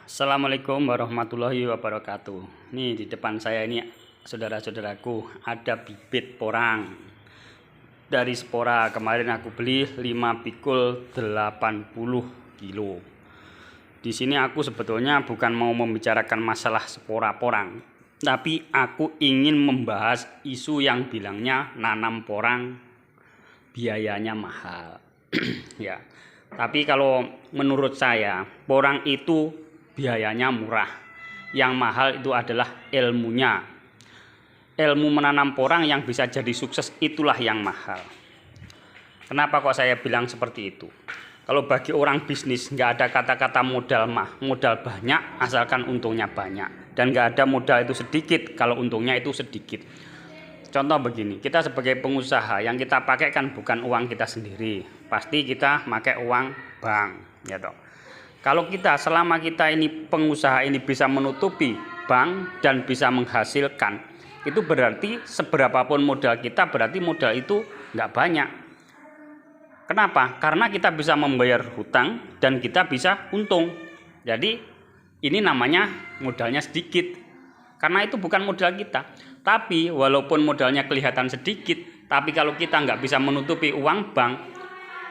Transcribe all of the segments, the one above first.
Assalamualaikum warahmatullahi wabarakatuh. Nih di depan saya ini saudara-saudaraku ada bibit porang. Dari spora kemarin aku beli 5 pikul 80 kilo. Di sini aku sebetulnya bukan mau membicarakan masalah spora porang, tapi aku ingin membahas isu yang bilangnya nanam porang biayanya mahal. Ya. Tapi kalau menurut saya porang itu biayanya murah. Yang mahal itu adalah ilmunya. Ilmu menanam porang yang bisa jadi sukses itulah yang mahal. Kenapa kok saya bilang seperti itu? Kalau bagi orang bisnis nggak ada kata-kata modal banyak asalkan untungnya banyak. Dan nggak ada modal itu sedikit kalau untungnya itu sedikit. Contoh begini, kita sebagai pengusaha yang kita pakai kan bukan uang kita sendiri. Pasti kita pakai uang bank, ya toh. Kalau selama kita ini pengusaha ini bisa menutupi bank dan bisa menghasilkan, itu berarti seberapapun modal kita berarti modal itu nggak banyak. Kenapa? Karena kita bisa membayar hutang dan kita bisa untung. Jadi ini namanya modalnya sedikit. Karena itu bukan modal kita. Tapi walaupun modalnya kelihatan sedikit, tapi kalau kita nggak bisa menutupi uang bank,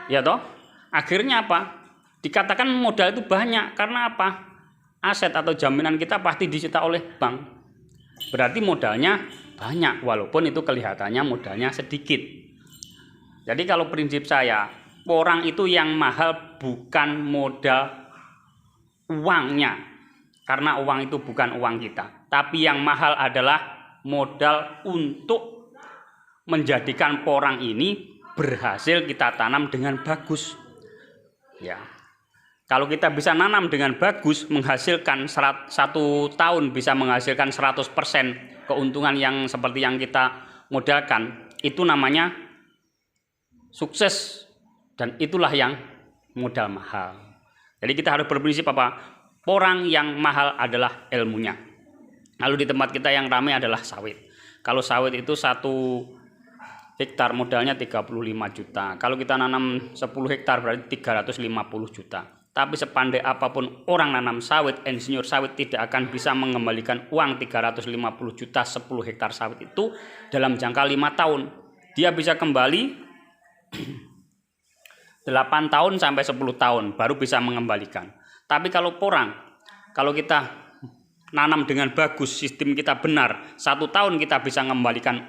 ya toh, akhirnya apa? Dikatakan modal itu banyak karena apa? Aset atau jaminan kita pasti disita oleh bank. Berarti modalnya banyak walaupun itu kelihatannya modalnya sedikit. Jadi kalau prinsip saya, porang itu yang mahal bukan modal uangnya. Karena uang itu bukan uang kita. Tapi yang mahal adalah modal untuk menjadikan porang ini berhasil kita tanam dengan bagus. Ya. Kalau kita bisa nanam dengan bagus, menghasilkan 1 tahun bisa menghasilkan 100% keuntungan yang seperti yang kita modalkan, itu namanya sukses dan itulah yang modal mahal. Jadi kita harus berprinsip apa? Porang yang mahal adalah ilmunya. Lalu di tempat kita yang ramai adalah sawit. Kalau sawit itu 1 hektar modalnya 35 juta. Kalau kita nanam 10 hektar berarti 350 juta. Tapi sepandai apapun orang nanam sawit, insinyur sawit tidak akan bisa mengembalikan uang 350 juta 10 hektar sawit itu dalam jangka 5 tahun. Dia bisa kembali 8 tahun sampai 10 tahun baru bisa mengembalikan. Tapi kalau porang, kalau kita nanam dengan bagus, sistem kita benar, 1 tahun kita bisa mengembalikan